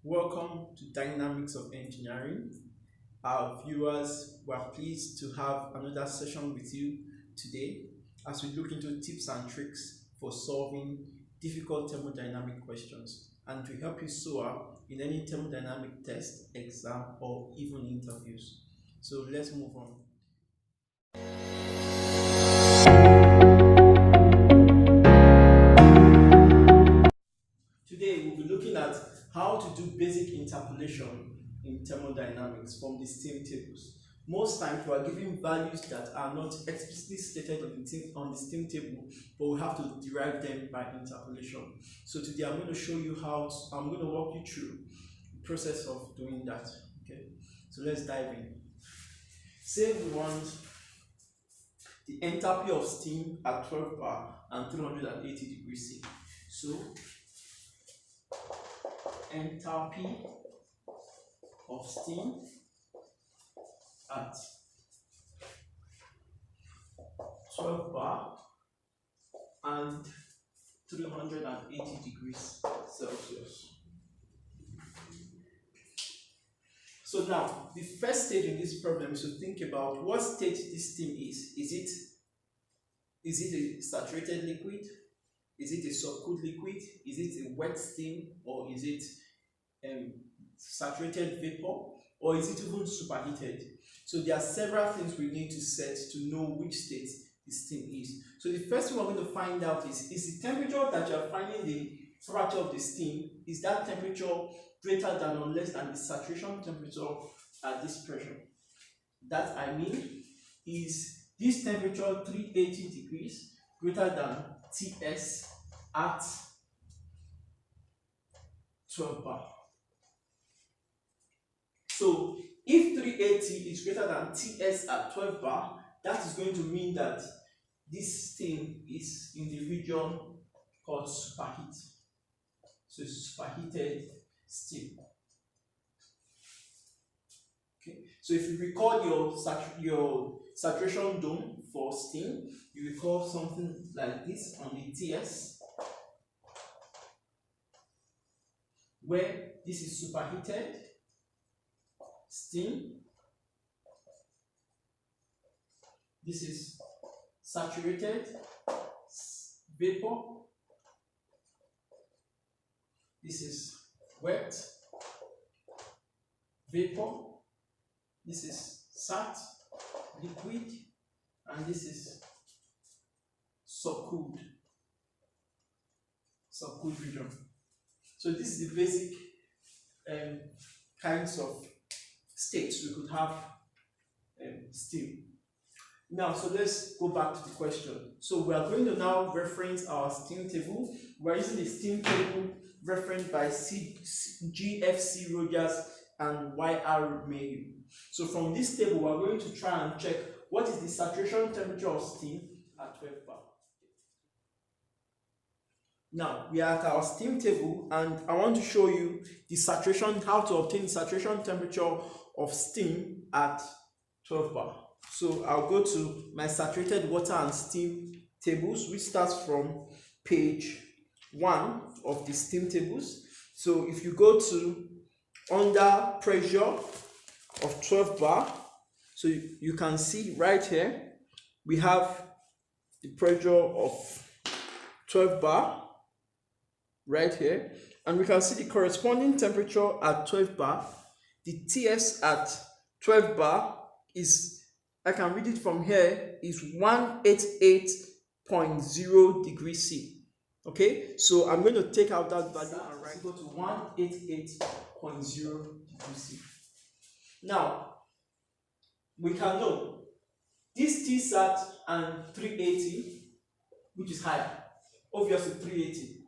Welcome to Dynamics of Engineering. Our viewers, we are pleased to have another session with you today as we look into tips and tricks for solving difficult thermodynamic questions and to help you soar in any thermodynamic test, exam, or even interviews. So let's move on. Today we'll be looking at how to do basic interpolation in thermodynamics from the steam tables. Most times we are given values that are not explicitly stated on the steam table, but we have to derive them by interpolation. So today I'm going to show you I'm going to walk you through the process of doing that. Okay, so let's dive in. Say we want the enthalpy of steam at 12 bar and 380 degrees C. So enthalpy of steam at 12 bar and 380 degrees Celsius. So now, the first stage in this problem is to think about what state this steam is. Is it a saturated liquid? Is it a subcooled liquid? Is it a wet steam? Or is it saturated vapor? Or is it even superheated? So there are several things we need to set to know which state the steam is. So the first thing we're going to find out is the temperature that you're finding the temperature of the steam, is that temperature greater than or less than the saturation temperature at this pressure? That I mean is this temperature 380 degrees greater than Ts at 12 bar. So if 380 is greater than Ts at 12 bar, that is going to mean that this steam is in the region called superheat. So it's superheated steam. Okay. So if you recall your saturation dome for steam, you recall something like this on the Ts, where this is superheated steam, this is saturated vapor, this is wet vapor, this is sat liquid, and this is subcooled region. So this is the basic kinds of states we could have steam. Now, so let's go back to the question. So we are going to now reference our steam table. We're using the steam table referenced by GFC Rogers and YR Mayu. So from this table, we're going to try and check what is the saturation temperature of steam at 12 bar. Now, we are at our steam table, and I want to show you the saturation, how to obtain the saturation temperature of steam at 12 bar. So I'll go to my saturated water and steam tables, which starts from page 1 of the steam tables. So if you go to under pressure of 12 bar, so you can see right here, we have the pressure of 12 bar right here, and we can see the corresponding temperature at 12 bar. The Ts at 12 bar is, I can read it from here, is 188.0 degrees C. Okay, so I'm going to take out that value and write go to 188.0 degrees C. Now, we can know this Tsat and 380, which is higher, obviously 380.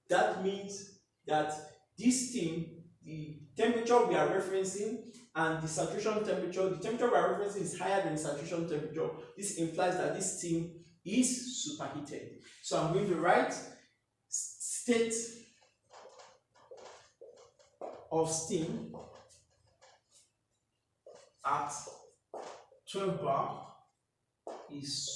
That means that this steam, the temperature we are referencing and the saturation temperature, the temperature we are referencing is higher than the saturation temperature. This implies that this steam is superheated. So I'm going to write state of steam at 12 bar is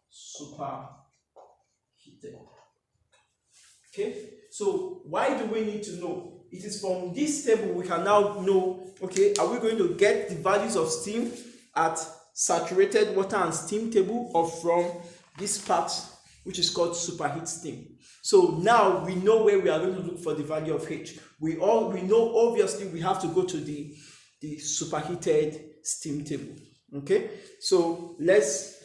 superheated. Okay, so why do we need to know? It is from this table we can now know, okay, are we going to get the values of steam at saturated water and steam table, or from this part which is called superheat steam? So now we know where we are going to look for the value of H. We know obviously we have to go to the superheated steam table. Okay, so let's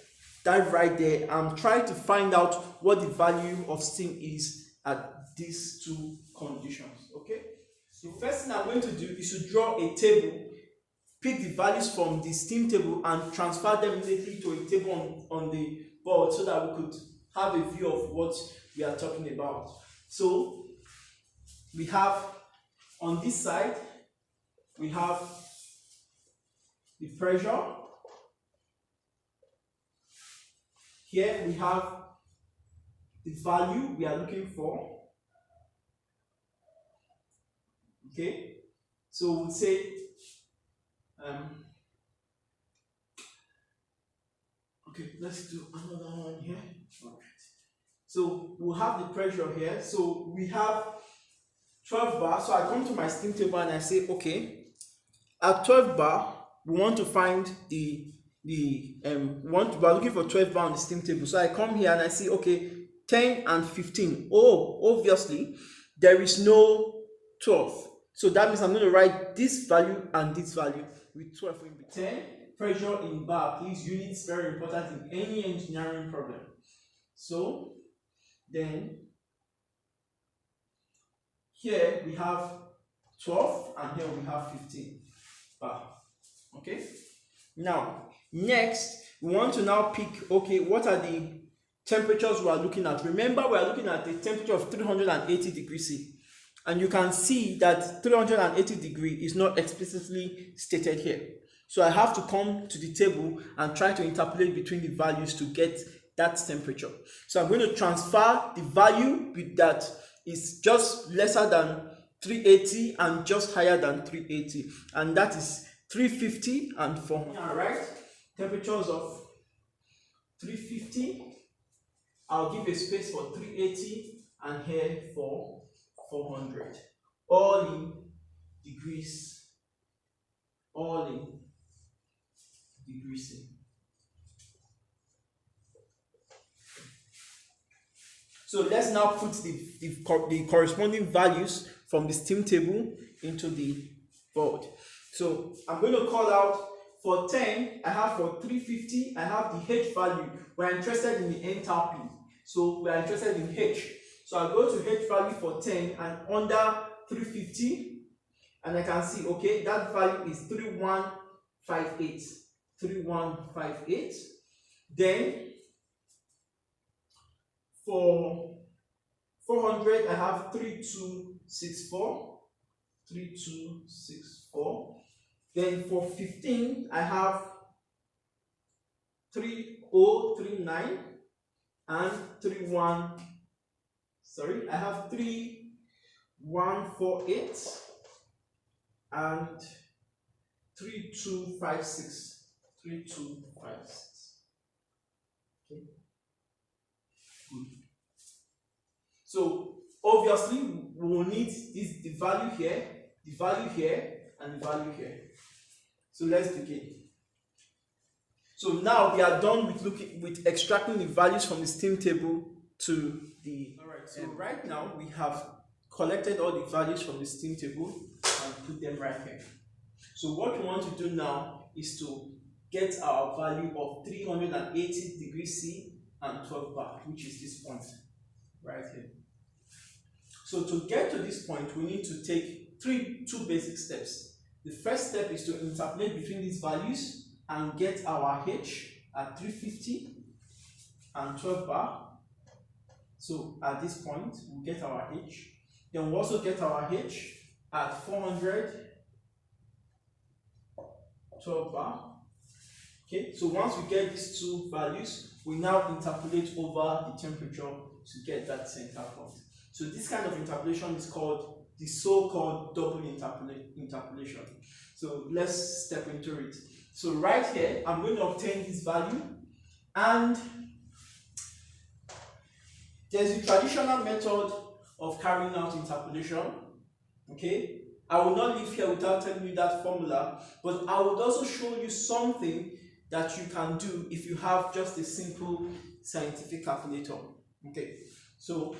dive right there and try to find out what the value of steam is at these two conditions. Okay, so the first thing I'm going to do is to draw a table, pick the values from the steam table and transfer them immediately to a table on the board so that we could have a view of what we are talking about. So we have on this side, we have the pressure. Here we have the value we are looking for. Okay, so we'll say okay, let's do another one here. All right. So we'll have the pressure here. So we have 12 bar. So I come to my steam table and I say, okay, at 12 bar, we want to find we are looking for 12 bar on the steam table. So I come here and I see, okay, 10 and 15. Oh, obviously there is no 12. So that means I'm going to write this value and this value with 12 in between. 10, pressure in bar, please. Units very important in any engineering problem. So then here we have 12 and here we have 15 bar. Okay, now next we want to now pick, okay, what are the temperatures we are looking at? Remember, we are looking at the temperature of 380 degrees C, and you can see that 380 degrees is not explicitly stated here. So I have to come to the table and try to interpolate between the values to get that temperature. So I'm going to transfer the value that is just lesser than 380 and just higher than 380, and that is 350 and 400. All right, temperatures of 350, I'll give a space for 380 and here for 400, all in degrees, all in degrees C. So let's now put the corresponding values from the steam table into the board. So I'm going to call out for 10, I have for 350, I have the H value. We're interested in the enthalpy. So we are interested in H. So I go to H value for 10 and under 350, and I can see, okay, that value is 3158. 3158. Then for 400, I have 3264. 3264. Then for 15, I have 3039 and 3148 and 3256. 3256. Okay. Good. So obviously we will need the value here, the value here, and the value here. So let's begin. So now we are done with extracting the values from the steam table to the. Alright, so right now we have collected all the values from the steam table and put them right here. So what we want to do now is to get our value of 380 degrees C and 12 bar, which is this point right here. So to get to this point, we need to take two basic steps. The first step is to interpolate between these values and get our H at 350 and 12 bar. So at this point, we'll get our H. Then we'll also get our H at 400, 12 bar. Okay, so once we get these two values, we now interpolate over the temperature to get that center point. So this kind of interpolation is called the so-called double interpolation. So let's step into it. So right here, I'm going to obtain this value, and there's a traditional method of carrying out interpolation. Okay, I will not leave here without telling you that formula, but I would also show you something that you can do if you have just a simple scientific calculator. Okay, so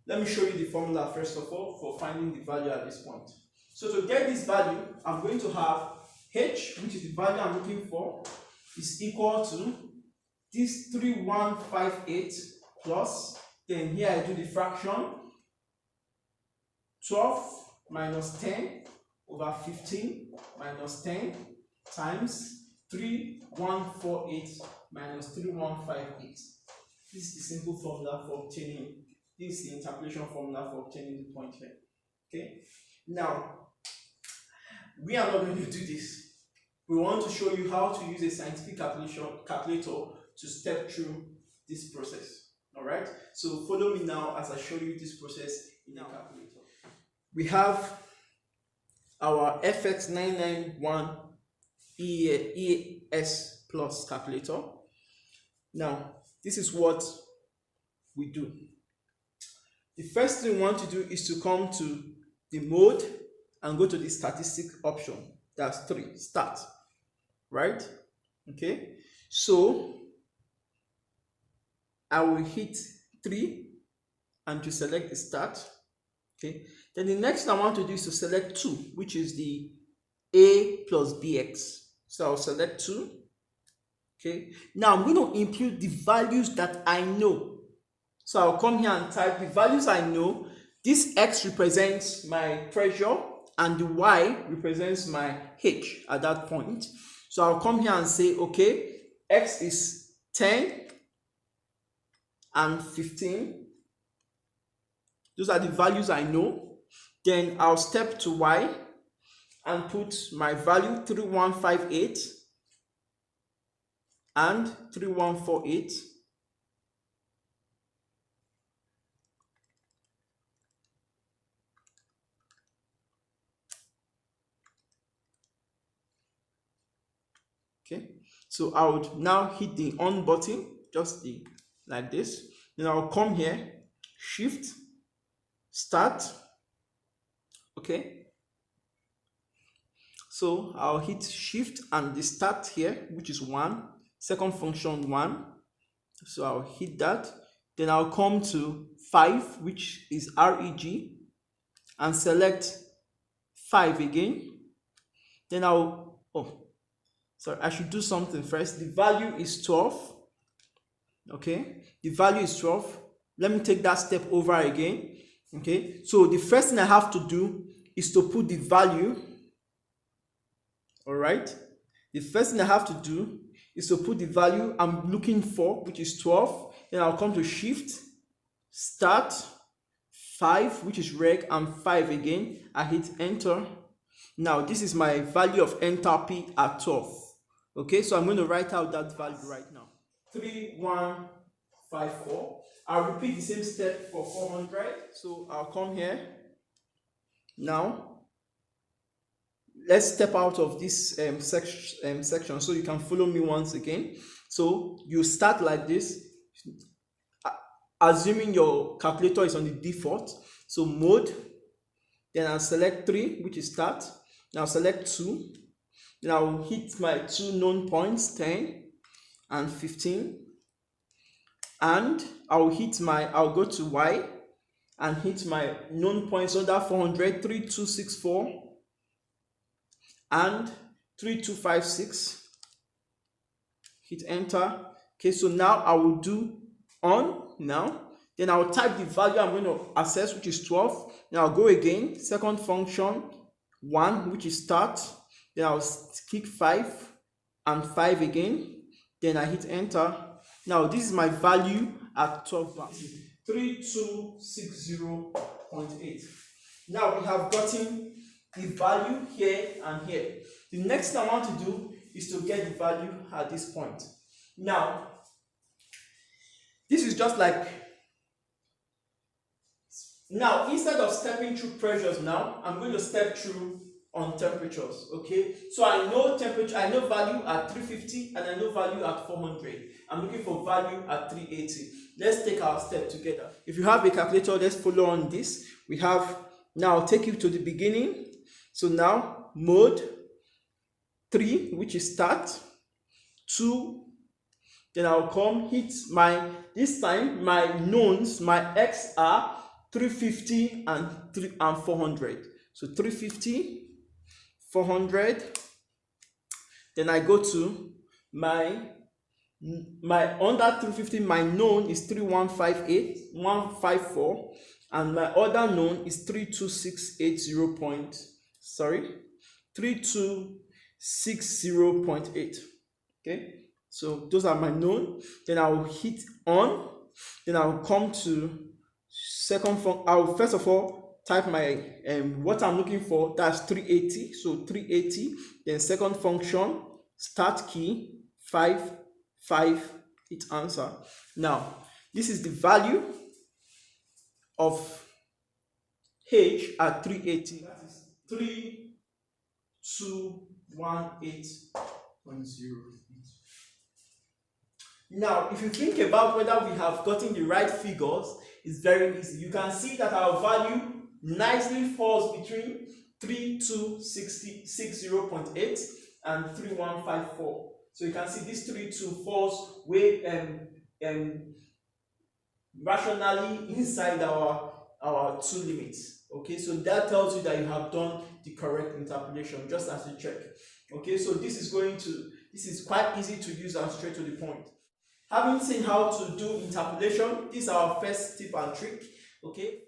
let me show you the formula first of all for finding the value at this point. So to get this value, I'm going to have h, which is the value I'm looking for, is equal to this 3158 plus, then here I do the fraction, 12 minus 10 over 15 minus 10 times 3148 minus 3158. This is the simple formula for obtaining, this is the interpolation formula for obtaining the point here. Okay, now we are not going to do this. We want to show you how to use a scientific calculator to step through this process. Alright, so follow me now as I show you this process in a calculator. We have our FX991 ES Plus calculator. Now, this is what we do. The first thing we want to do is to come to the mode and go to the statistic option. That's 3, start. Right? Okay, so I will hit 3 and to select the start. Okay, then the next thing I want to do is to select 2, which is the A plus BX. So I'll select 2. Okay, now I'm going to impute the values that I know. So I'll come here and type the values I know. This X represents my pressure and the Y represents my H at that point. So I'll come here and say, okay, X is 10 and 15. Those are the values I know. Then I'll step to Y and put my value 3158 and 3148. Okay, so I would now hit the on button, just like this. Then I'll come here, shift, start. Okay, so I'll hit shift and the start here, which is 1, second function 1. So I'll hit that. Then I'll come to 5, which is REG, and select 5 again. Then I should do something first. The value is 12. Okay, the value is 12. Let me take that step over again. Okay, so the first thing I have to do is to put the value. All right, the first thing I have to do is to put the value I'm looking for, which is 12. Then I'll come to shift, start, 5, which is reg, and 5 again. I hit enter. Now this is my value of enthalpy at 12. Okay, so I'm going to write out that value right now. 3154. I'll repeat the same step for 400. So I'll come here. Now, let's step out of this section so you can follow me once again. So you start like this, assuming your calculator is on the default. So mode, then I'll select 3, which is start. Now select 2. Then I'll hit my 2 known points, 10 and 15. And I'll go to Y and hit my known points under 400, 3264 and 3256. Hit enter. Okay, so now I will do on now. Then I'll type the value I'm going to access, which is 12. Then I'll go again, second function 1, which is start. Then I'll click 5 and 5 again. Then I hit enter. Now this is my value at 12 bars, 3260.8. Now we have gotten the value here and here. The next thing I want to do is to get the value at this point. Now, this is just like, now instead of stepping through pressures now, I'm going to step through on temperatures. Okay, so I know temperature, I know value at 350 and I know value at 400. I'm looking for value at 380. Let's take our step together. If you have a calculator, let's follow on this. We have now, take you to the beginning. So now mode 3, which is start, 2, then I'll come hit my, this time my knowns, my x are 350 and 400. So 350, 400, then I go to my under 350, my known is 3158, 154, and my other known is 3260.8. Okay, so those are my known. Then I'll hit on, then I'll come to second function. I'll first of all type my what I'm looking for, that's 380. So 380, then second function, start key 5 hit answer. Now this is the value of H at 380. That is 3218.0. Now if you think about whether we have gotten the right figures, it's very easy. You can see that our value nicely falls between 3260.8 and 3154. So you can see this 32 falls way rationally inside our two limits. Okay, so that tells you that you have done the correct interpolation, just as you check. Okay, so this is quite easy to use and straight to the point. Having seen how to do interpolation, this is our first tip and trick. Okay.